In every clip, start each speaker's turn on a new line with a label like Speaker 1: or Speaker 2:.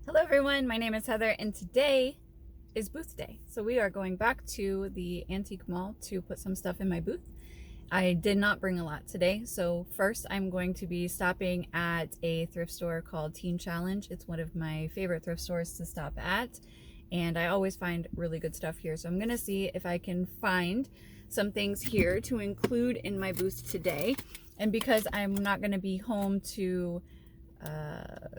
Speaker 1: Hello everyone, my name is Heather and today is booth day. So we are going back to the antique mall to put some stuff in my booth. I did not bring a lot today. So first I'm going to be stopping at a thrift store called Teen Challenge. It's one of my favorite thrift stores to stop at. And I always find really good stuff here. So I'm gonna see if I can find some things here to include in my booth today. And because I'm not gonna be home to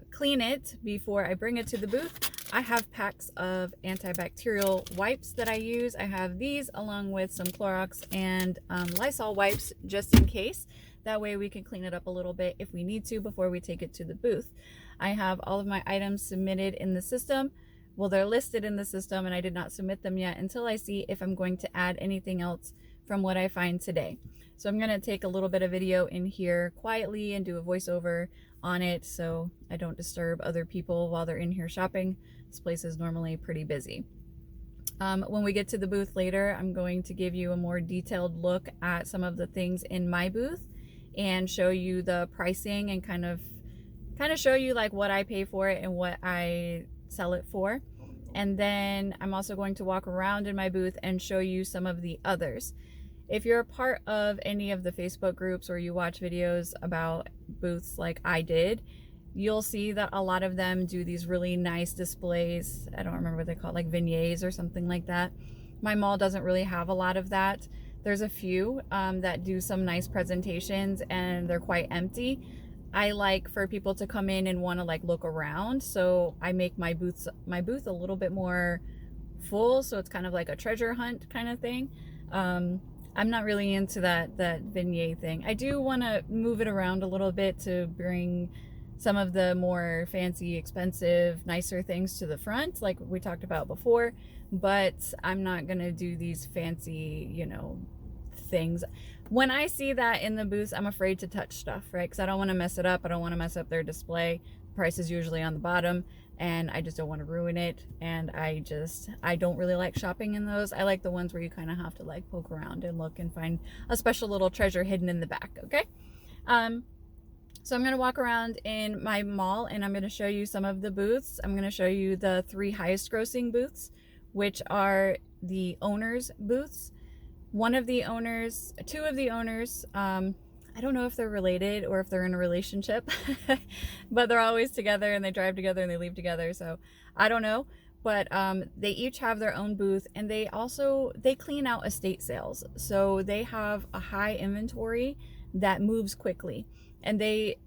Speaker 1: clean it before I bring it to the booth, I have packs of antibacterial wipes that I use. I have these along with some Clorox and Lysol wipes just in case. That way we can clean it up a little bit if we need to before we take it to the booth. I have all of my items submitted in the system. Well, they're listed in the system and I did not submit them yet until I see if I'm going to add anything else from what I find today. So I'm going to take a little bit of video in here quietly and do a voiceover on it so I don't disturb other people while they're in here shopping. This place is normally pretty busy. When we get to the booth later, I'm going to give you a more detailed look at some of the things in my booth and show you the pricing and kind of show you like what I pay for it and what I sell it for. And then I'm also going to walk around in my booth and show you some of the others. If you're a part of any of the Facebook groups or you watch videos about booths like I did, you'll see that a lot of them do these really nice displays. I don't remember what they call it, like vignettes or something like that. My mall doesn't really have a lot of that. There's a few that do some nice presentations and they're quite empty. I like for people to come in and want to like look around, so I make my booth a little bit more full, so it's kind of like a treasure hunt kind of thing. I'm not really into that vignette thing. I do want to move it around a little bit to bring some of the more fancy, expensive, nicer things to the front, like we talked about before, but I'm not gonna do these fancy, things. When I see that in the booths, I'm afraid to touch stuff, right? Because I don't want to mess it up. I don't want to mess up their display. The price is usually on the bottom and I just don't want to ruin it. And I don't really like shopping in those. I like the ones where you kind of have to like poke around and look and find a special little treasure hidden in the back, okay? So I'm going to walk around in my mall and I'm going to show you some of the booths. I'm going to show you the 3 highest grossing booths, which are the owners' booths. Two of the owners, I don't know if they're related or if they're in a relationship, but they're always together and they drive together and they leave together. So I don't know, but they each have their own booth and they clean out estate sales. So they have a high inventory that moves quickly and they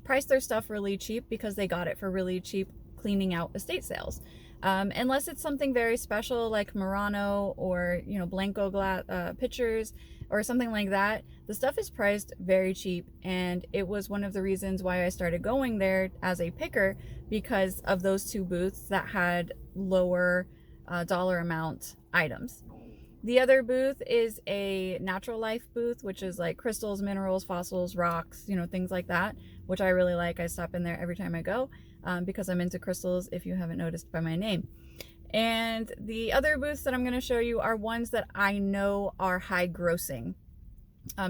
Speaker 1: price their stuff really cheap because they got it for really cheap cleaning out estate sales. Unless it's something very special like Murano or Blanco glass pictures or something like that, the stuff is priced very cheap, and it was one of the reasons why I started going there as a picker, because of those 2 booths that had lower dollar amount items. The other booth is a natural life booth, which is like crystals, minerals, fossils, rocks, things like that, which I really like. I stop in there every time I go because I'm into crystals, if you haven't noticed by my name. And the other booths that I'm going to show you are ones that I know are high grossing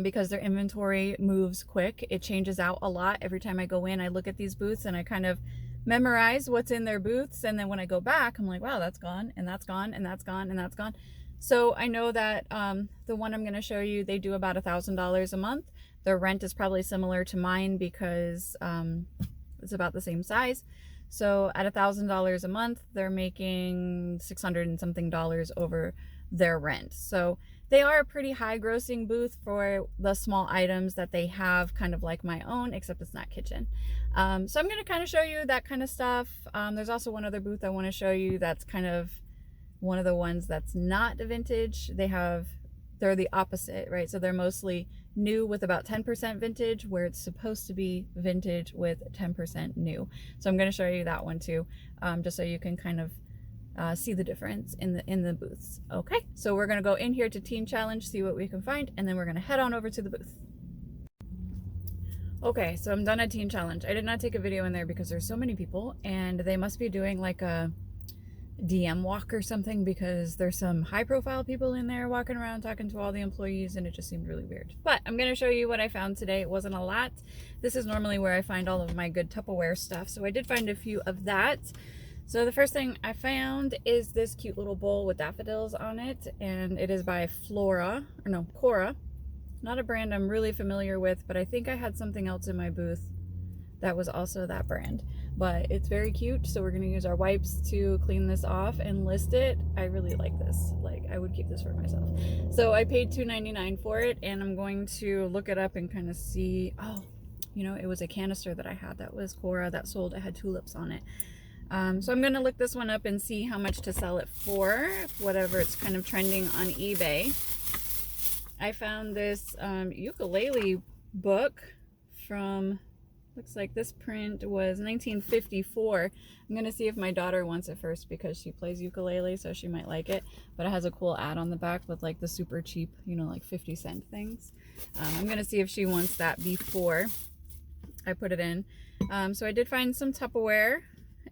Speaker 1: because their inventory moves quick. It changes out a lot. Every time I go in, I look at these booths and I kind of memorize what's in their booths. And then when I go back, I'm like, wow, that's gone, and that's gone, and that's gone, and that's gone. So I know that the one I'm going to show you, they do about $1,000 a month. Their rent is probably similar to mine because it's about the same size. So at $1,000 a month, they're making $600 and something over their rent. So they are a pretty high grossing booth for the small items that they have, kind of like my own, except it's not kitchen. So I'm going to kind of show you that kind of stuff. There's also one other booth I want to show you that's kind of one of the ones that's not vintage. They're the opposite, right? So they're mostly new with about 10% vintage, where it's supposed to be vintage with 10% new. So I'm going to show you that one too, just so you can kind of see the difference in the booths. Okay, so we're going to go in here to Teen Challenge, see what we can find, and then we're going to head on over to the booth. Okay, so I'm done at Teen Challenge. I did not take a video in there because there's so many people and they must be doing like a DM walk or something, because there's some high profile people in there walking around talking to all the employees and it just seemed really weird. But I'm going to show you what I found today. It wasn't a lot. This is normally where I find all of my good Tupperware stuff, so I did find a few of that. So the first thing I found is this cute little bowl with daffodils on it, and it is by Cora. Not a brand I'm really familiar with, but I think I had something else in my booth that was also that brand. But it's very cute, so we're gonna use our wipes to clean this off and list it. I really like this. Like, I would keep this for myself. So I paid $2.99 for it, and I'm going to look it up and kind of see. Oh, you know, it was a canister that I had that was Cora that sold. It had tulips on it. So I'm gonna look this one up and see how much to sell it for, whatever it's kind of trending on eBay. I found this ukulele book from, looks like this print was 1954. I'm gonna see if my daughter wants it first because she plays ukulele, so she might like it. But it has a cool ad on the back with like the super cheap, you know, like 50-cent things. I'm gonna see if she wants that before I put it in. So I did find some Tupperware,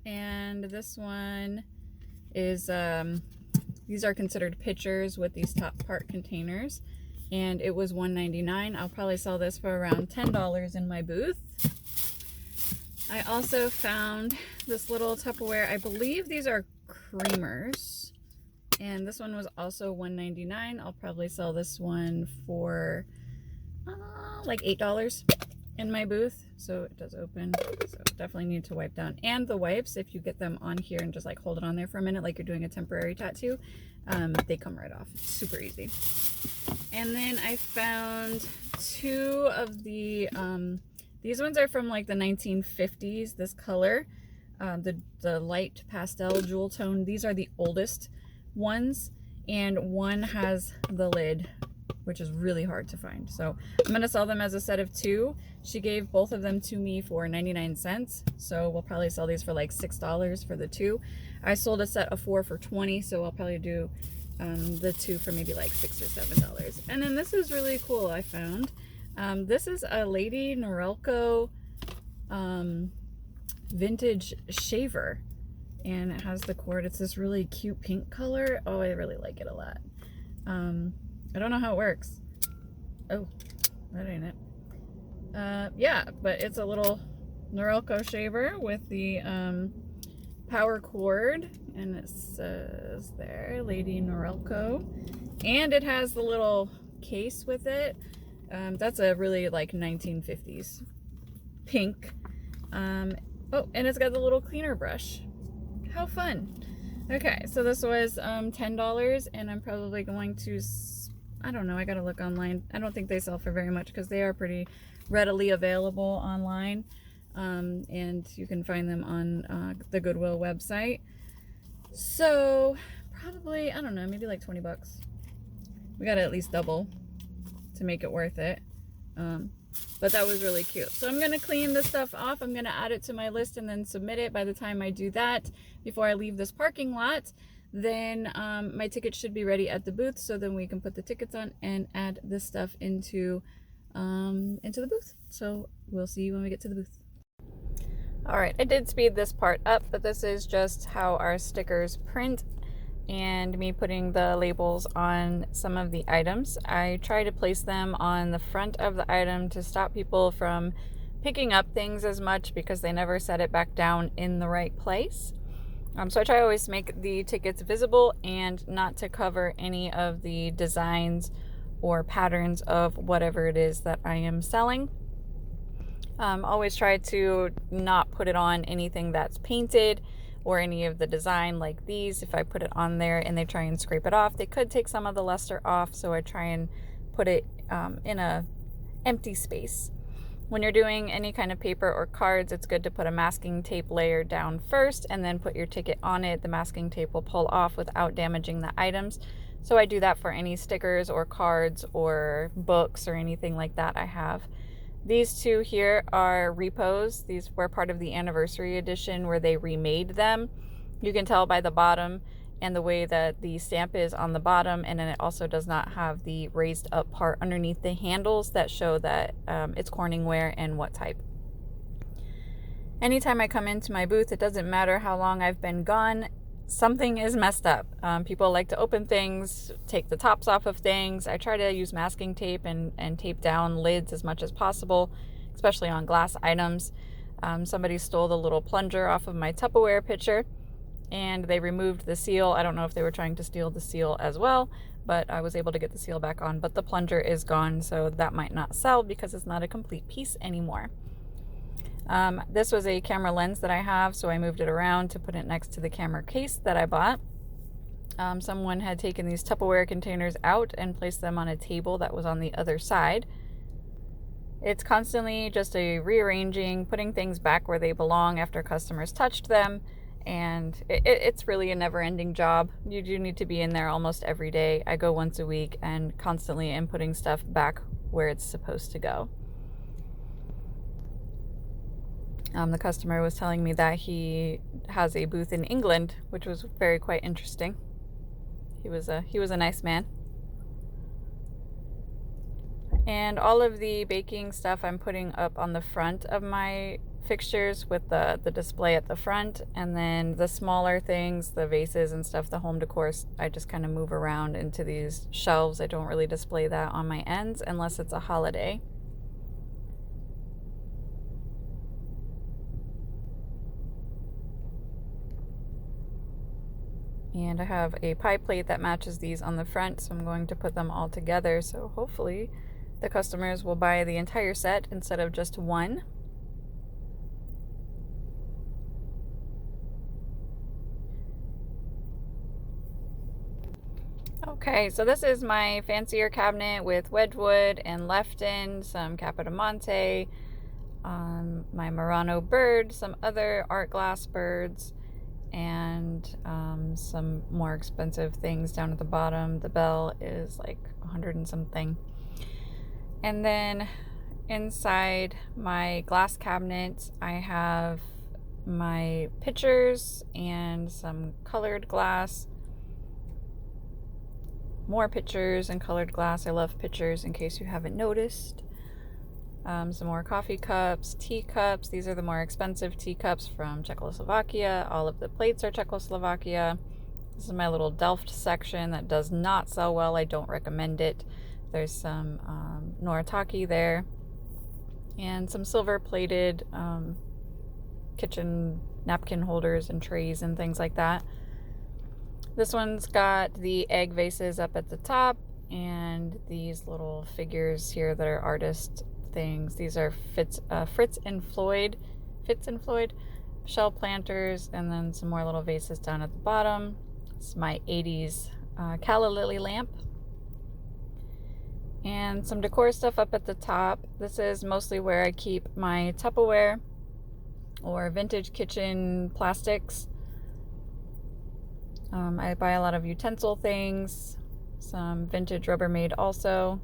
Speaker 1: and this one is, these are considered pitchers with these top part containers, and it was $1.99. I'll probably sell this for around $10 in my booth. I also found this little Tupperware. I believe these are creamers, and this one was also $1.99. I'll probably sell this one for like $8 in my booth. So it does open, so definitely need to wipe down. And the wipes, if you get them on here and just like hold it on there for a minute like you're doing a temporary tattoo, they come right off. It's super easy. And then I found two of the these ones are from like the 1950s, this color, the light pastel jewel tone. These are the oldest ones, and one has the lid, which is really hard to find. So I'm gonna sell them as a set of two. She gave both of them to me for 99 cents. So we'll probably sell these for like $6 for the two. I sold a set of 4 for 20, so I'll probably do the two for maybe like $6 or $7. And then this is really cool, I found. This is a Lady Norelco vintage shaver, and it has the cord. It's this really cute pink color. Oh, I really like it a lot. I don't know how it works. Oh, that ain't it. Yeah, but it's a little Norelco shaver with the power cord, and it says there, Lady Norelco. And it has the little case with it. That's a really like 1950s pink. Oh, and it's got the little cleaner brush. How fun. Okay, so this was $10, and I'm probably going to, I don't know, I gotta look online. I don't think they sell for very much because they are pretty readily available online. And you can find them on the Goodwill website. So probably, I don't know, maybe like 20 bucks. We gotta at least double to make it worth it. But that was really cute. So I'm gonna clean this stuff off. I'm gonna add it to my list and then submit it. By the time I do that, before I leave this parking lot, then my ticket should be ready at the booth, so then we can put the tickets on and add this stuff into the booth. So we'll see you when we get to the booth. All right, I did speed this part up, but this is just how our stickers print and me putting the labels on some of the items. I try to place them on the front of the item to stop people from picking up things as much because they never set it back down in the right place. So I try to always make the tickets visible and not to cover any of the designs or patterns of whatever it is that I am selling. Always try to not put it on anything that's painted or any of the design like these. If I put it on there and they try and scrape it off, they could take some of the luster off, so I try and put it in a empty space. When you're doing any kind of paper or cards, it's good to put a masking tape layer down first and then put your ticket on it. The masking tape will pull off without damaging the items. So I do that for any stickers or cards or books or anything like that I have. These two here are repos. These were part of the anniversary edition where they remade them. You can tell by the bottom and the way that the stamp is on the bottom, and then it also does not have the raised up part underneath the handles that show that it's Corningware and what type. Anytime I come into my booth, it doesn't matter how long I've been gone, something is messed up. People like to open things, take the tops off of things. I try to use masking tape and tape down lids as much as possible, especially on glass items. Somebody stole the little plunger off of my Tupperware pitcher. and they removed the seal. I don't know if they were trying to steal the seal as well, but I was able to get the seal back on, but the plunger is gone, so that might not sell because it's not a complete piece anymore. This was a camera lens that I have, so I moved it around to put it next to the camera case that I bought. Someone had taken these Tupperware containers out and placed them on a table that was on the other side. It's constantly just a rearranging, putting things back where they belong after customers touched them, and it's really a never-ending job. You do need to be in there almost every day. I go once a week and constantly am putting stuff back where it's supposed to go. The customer was telling me that he has a booth in England, which was quite interesting. He was a nice man. And all of the baking stuff I'm putting up on the front of my fixtures with the display at the front, and then the smaller things, the vases and stuff, the home decor, I just kind of move around into these shelves. I don't really display that on my ends unless it's a holiday. And I have a pie plate that matches these on the front, so I'm going to put them all together, so hopefully the customers will buy the entire set instead of just one. Okay, so this is my fancier cabinet with Wedgwood and Lefton, some Capodimonte, my Murano bird, some other art glass birds, and some more expensive things down at the bottom. The bell is like 100 and something. And then inside my glass cabinet, I have my pictures and some colored glass. More pictures and colored glass. I love pictures, in case you haven't noticed. Some more coffee cups, teacups. These are the more expensive teacups from Czechoslovakia. All of the plates are Czechoslovakia. This is my little Delft section that does not sell well. I don't recommend it. There's some Noritake there, and some silver plated kitchen napkin holders and trays and things like that. This one's got the egg vases up at the top, and these little figures here that are artist things. These are Fritz and Floyd shell planters, and then some more little vases down at the bottom. It's my 80s calla lily lamp. And some decor stuff up at the top. This is mostly where I keep my Tupperware or vintage kitchen plastics. I buy a lot of utensil things, some vintage Rubbermaid also.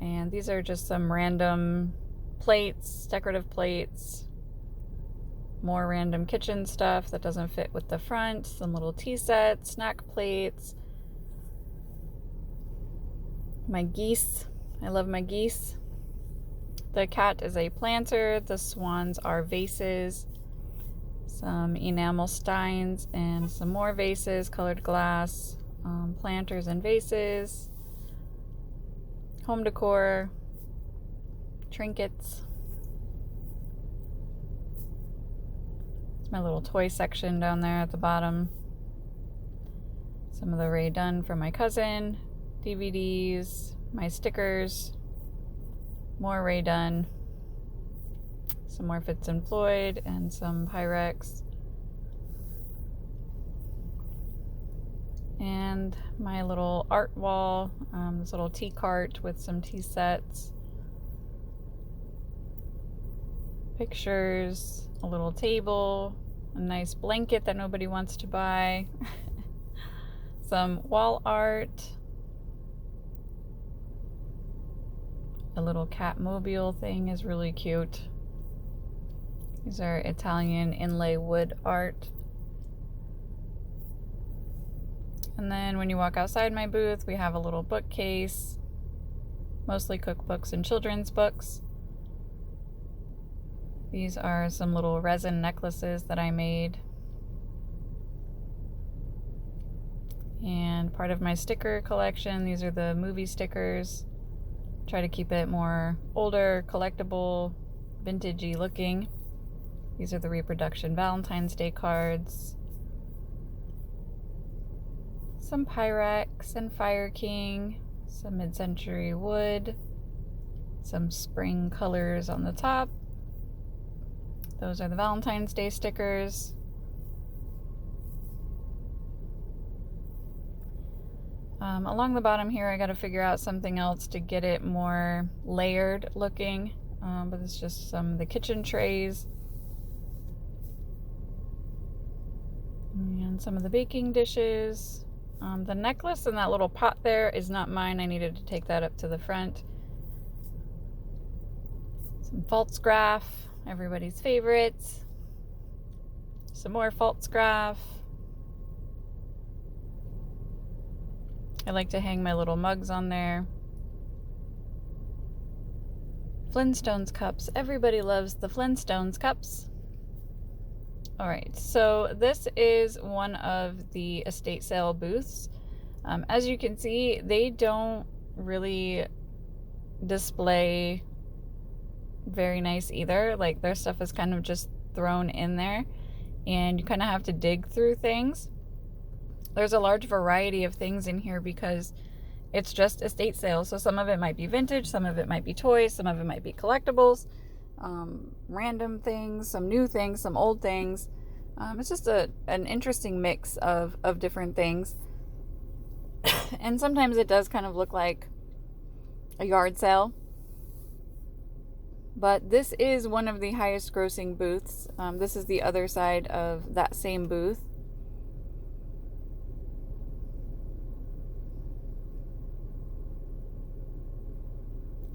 Speaker 1: And these are just some random plates, decorative plates, more random kitchen stuff that doesn't fit with the front, some little tea sets, snack plates. My geese, I love my geese. The cat is a planter, the swans are vases, some enamel steins and some more vases, colored glass, planters and vases, home decor, trinkets. It's my little toy section down there at the bottom. Some of the Ray Dunn for my cousin, DVDs, my stickers, more Ray Dunn, some more Fitz and Floyd, and some Pyrex. And my little art wall, this little tea cart with some tea sets, pictures, a little table, a nice blanket that nobody wants to buy, some wall art, a little cat mobile thing is really cute. These are Italian inlay wood art. And then when you walk outside my booth, we have a little bookcase, mostly cookbooks and children's books. These are some little resin necklaces that I made. And part of my sticker collection, these are the movie stickers. Try to keep it more older, collectible, vintagey looking. These are the reproduction Valentine's Day cards. some Pyrex and Fire King, some mid-century wood, some spring colors on the top. Those are the Valentine's Day stickers. Along the bottom here, I got to figure out something else to get it more layered looking, but it's just some of the kitchen trays and some of the baking dishes. The necklace in that little pot there is not mine. I needed to take that up to the front. Some Falstaff, everybody's favorite. Some more Falstaff. I like to hang my little mugs on there. Flintstones cups. Everybody loves the Flintstones cups. All right, so this is one of the estate sale booths. As you can see, they don't really display very nice either. Like, their stuff is kind of just thrown in there, and you kind of have to dig through things. There's a large variety of things in here because it's just estate sales. So some of it might be vintage, some of it might be toys, some of it might be collectibles, random things, some new things, some old things. It's just an interesting mix of different things. And sometimes it does kind of look like a yard sale. But this is one of the highest grossing booths. This is the other side of that same booth.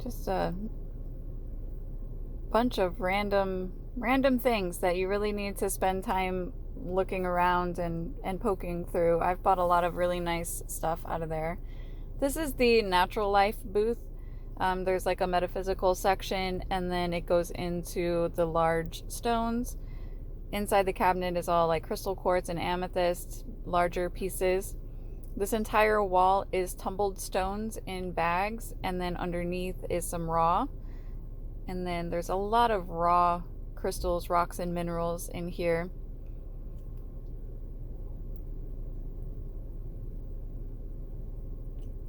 Speaker 1: Just a bunch of random things that you really need to spend time looking around and poking through. I've bought a lot of really nice stuff out of there. This is the natural life booth. There's like a metaphysical section, and then it goes into the large stones. Inside the cabinet is all like crystal quartz and amethyst, larger pieces. This entire wall is tumbled stones in bags, and then underneath is some raw. And then there's a lot of raw crystals, rocks, and minerals in here.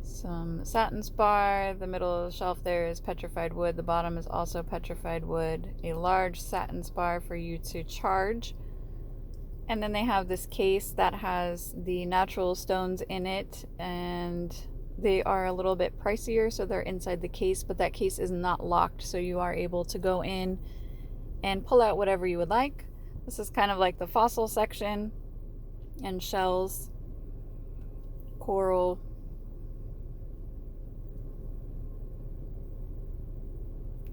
Speaker 1: Some satin spar. The middle of the shelf there is petrified wood. The bottom is also petrified wood. A large satin spar for you to charge. And then they have this case that has the natural stones in it, and they are a little bit pricier, so they're inside the case, but that case is not locked, so you are able to go in and pull out whatever you would like. This is kind of like the fossil section, and shells, coral,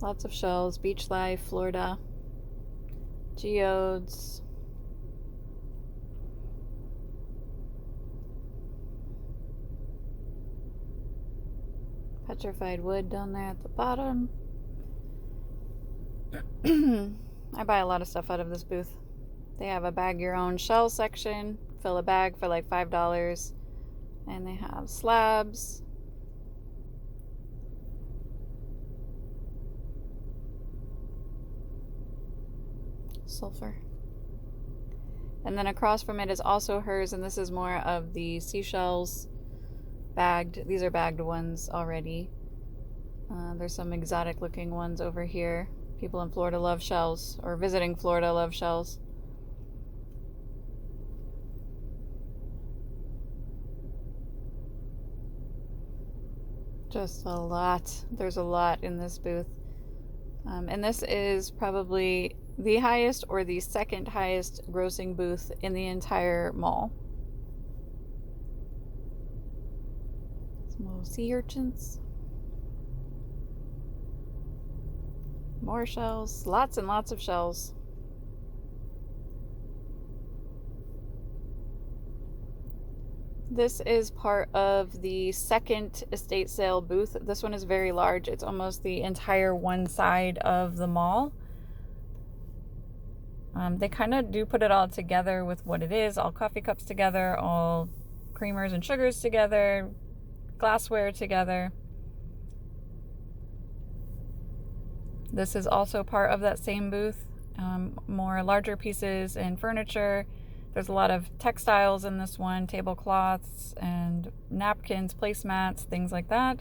Speaker 1: lots of shells, beach life, Florida, geodes, petrified wood down there at the bottom. I buy a lot of stuff out of this booth. They have a bag your own shell section. Fill a bag for like $5. And they have slabs. Sulfur. And then across from it is also hers, and this is more of the seashells. Bagged. These are bagged ones already. There's some exotic looking ones over here. People in Florida love shells, or visiting Florida love shells. Just a lot. There's a lot in this booth. And this is probably the highest or the second highest grossing booth in the entire mall. Little sea urchins, more shells, lots and lots of shells. This is part of the second estate sale booth. This one is very large. It's almost the entire one side of the mall. They kind of do put it all together with what it is, all coffee cups together, all creamers and sugars together, glassware together. This is also part of that same booth. More larger pieces and furniture. There's a lot of textiles in this one, tablecloths and napkins, placemats, things like that.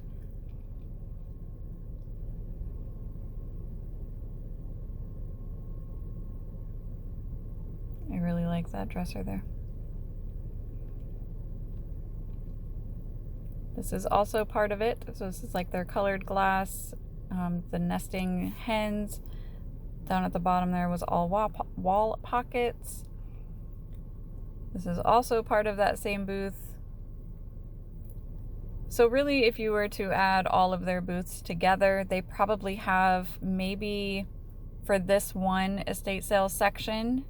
Speaker 1: I really like that dresser there. This is also part of it. So this is like their colored glass, the nesting hens. Down at the bottom there was all wall pockets. This is also part of that same booth. So really, if you were to add all of their booths together, they probably have maybe, for this one estate sales section,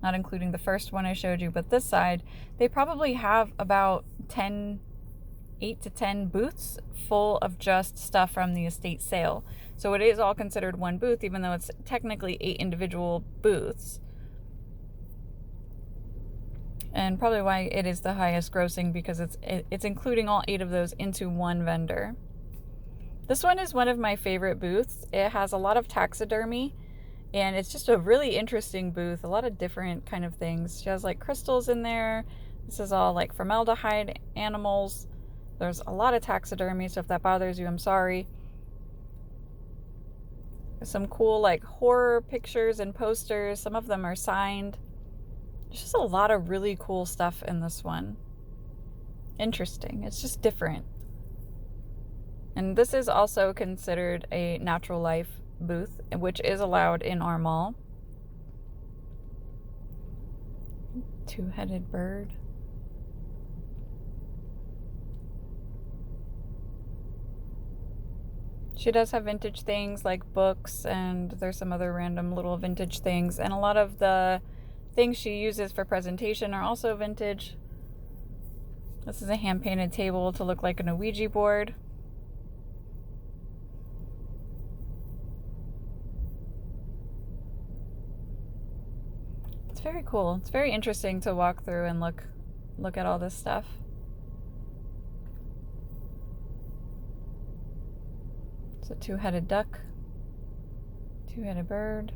Speaker 1: not including the first one I showed you, but this side, they probably have about 8 to 10 booths full of just stuff from the estate sale. So it is all considered one booth, even though it's technically 8 individual booths. And probably why it is the highest grossing, because it's including all 8 of those into one vendor. This one is one of my favorite booths. It has a lot of taxidermy, and it's just a really interesting booth. A lot of different kind of things. She has like crystals in there. This is all like formaldehyde animals. There's a lot of taxidermy, so if that bothers you, I'm sorry. Some cool like horror pictures and posters. Some of them are signed. There's just a lot of really cool stuff in this one. Interesting. It's just different. And this is also considered a natural life booth, which is allowed in our mall. Two-headed bird. She does have vintage things like books, and there's some other random little vintage things. And a lot of the things she uses for presentation are also vintage. This is a hand-painted table to look like an Ouija board. It's very cool. It's very interesting to walk through and look at all this stuff. It's a two-headed duck, two-headed bird.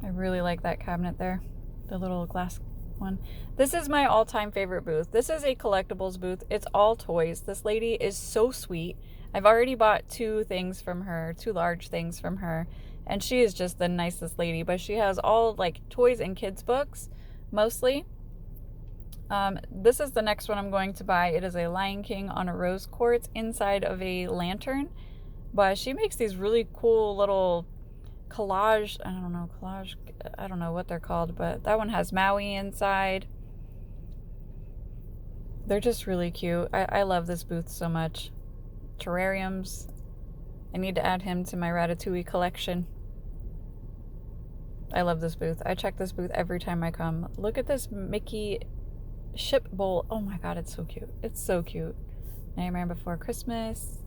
Speaker 1: I really like that cabinet there, the little glass one. This is my all-time favorite booth. This is a collectibles booth. It's all toys. This lady is so sweet. I've already bought 2 things from her, 2 large things from her, and she is just the nicest lady. But she has all like toys and kids books, mostly. This is the next one I'm going to buy. It is a Lion King on a rose quartz inside of a lantern. But she makes these really cool little collage, I don't know what they're called, but that one has Maui inside. They're just really cute. I love this booth so much. Terrariums. I need to add him to my Ratatouille collection. I love this booth. I check this booth every time I come. Look at this Mickey ship bowl. Oh my god, it's so cute. It's so cute. Nightmare Before Christmas.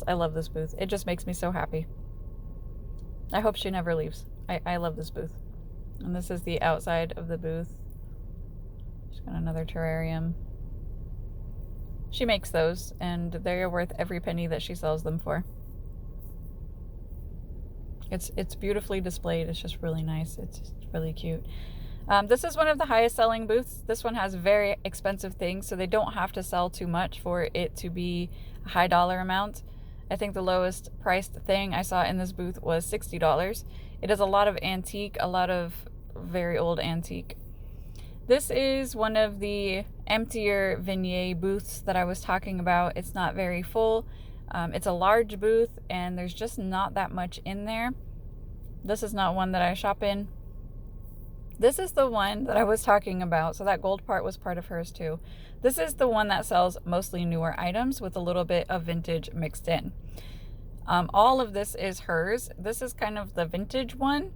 Speaker 1: I love this booth. It just makes me so happy. I hope she never leaves. I love this booth. And this is the outside of the booth. She's got another terrarium. She makes those, and they're worth every penny that she sells them for. It's beautifully displayed. It's just really nice. It's just really cute. This is one of the highest selling booths. This one has very expensive things, so they don't have to sell too much for it to be a high dollar amount. I think the lowest priced thing I saw in this booth was $60. It is a lot of antique, a lot of very old antique. This is one of the emptier Vignette booths that I was talking about. It's not very full. It's a large booth, and there's just not that much in there. This is not one that I shop in. This is the one that I was talking about. So that gold part was part of hers too. This is the one that sells mostly newer items with a little bit of vintage mixed in. All of this is hers. This is kind of the vintage one.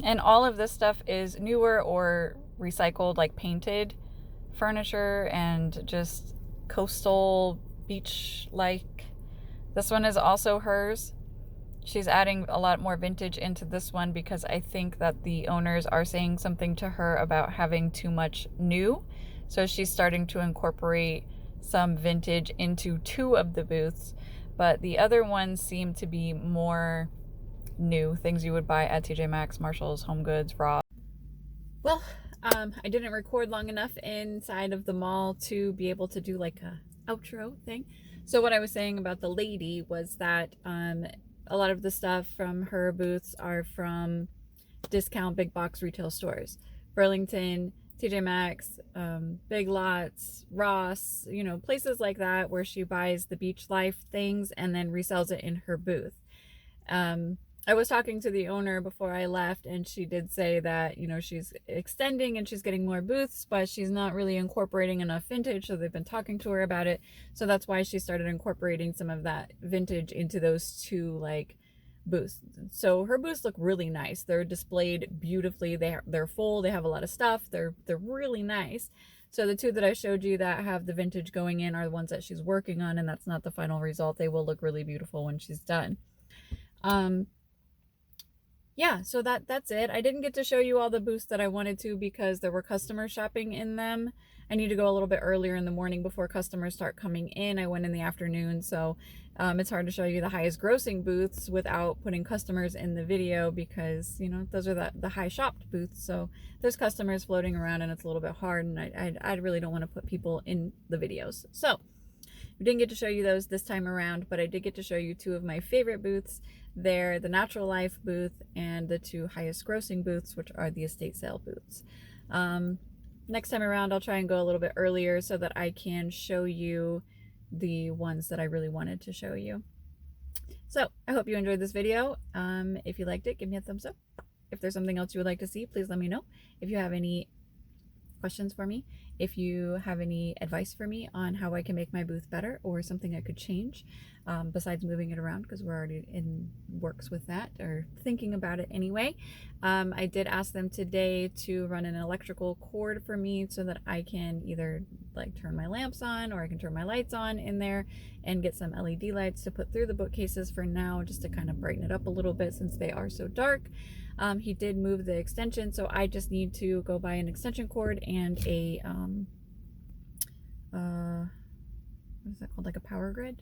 Speaker 1: And all of this stuff is newer or recycled, like painted furniture and just coastal beach-like. This one is also hers. She's adding a lot more vintage into this one because I think that the owners are saying something to her about having too much new. So she's starting to incorporate some vintage into 2 of the booths. but the other ones seem to be more new, things you would buy at TJ Maxx, Marshalls, Home Goods, Ross. Well, I didn't record long enough inside of the mall to be able to do like a outro thing. So what I was saying about the lady was that a lot of the stuff from her booths are from discount big box retail stores. Burlington, TJ Maxx, Big Lots, Ross, you know, places like that where she buys the beach life things and then resells it in her booth. I was talking to the owner before I left, and she did say that, you know, she's extending and she's getting more booths, but she's not really incorporating enough vintage, so they've been talking to her about it. So that's why she started incorporating some of that vintage into those two, like, booths. So her booths look really nice. They're displayed beautifully. They're full. They have a lot of stuff. They're really nice. So the two that I showed you that have the vintage going in are the ones that she's working on, and that's not the final result. They will look really beautiful when she's done. Yeah, so that's it. I didn't get to show you all the booths that I wanted to because there were customers shopping in them. I need to go a little bit earlier in the morning before customers start coming in. I went in the afternoon, so it's hard to show you the highest grossing booths without putting customers in the video because, you know, those are the high shopped booths. So there's customers floating around and it's a little bit hard, and I really don't want to put people in the videos. So we didn't get to show you those this time around, but I did get to show you two of my favorite booths. They're the Natural Life booth and the two highest grossing booths, which are the estate sale booths. Next time around, I'll try and go a little bit earlier so that I can show you the ones that I really wanted to show you. So I hope you enjoyed this video. If you liked it, give me a thumbs up. If there's something else you would like to see, please let me know. If you have any questions for me, if you have any advice for me on how I can make my booth better or something I could change besides moving it around, because we're already in works with that or thinking about it anyway. I did ask them today to run an electrical cord for me so that I can either like turn my lamps on or I can turn my lights on in there and get some LED lights to put through the bookcases for now, just to kind of brighten it up a little bit since they are so dark. He did move the extension, so I just need to go buy an extension cord and a what is that called, like a power grid,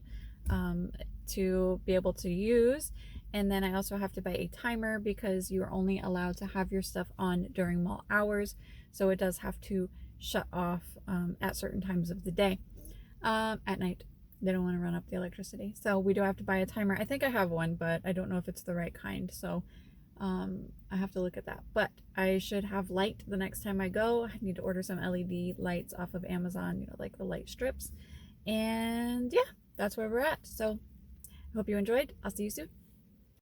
Speaker 1: to be able to use. And then I also have to buy a timer because you're only allowed to have your stuff on during mall hours, so it does have to shut off at certain times of the day. At night they don't want to run up the electricity, so we do have to buy a timer. I think I have one, but I don't know if it's the right kind, so I have to look at that. But I should have light the next time I go. I need to order some LED lights off of Amazon, you know, like the light strips. And yeah, that's where we're at. So I hope you enjoyed. I'll see you soon.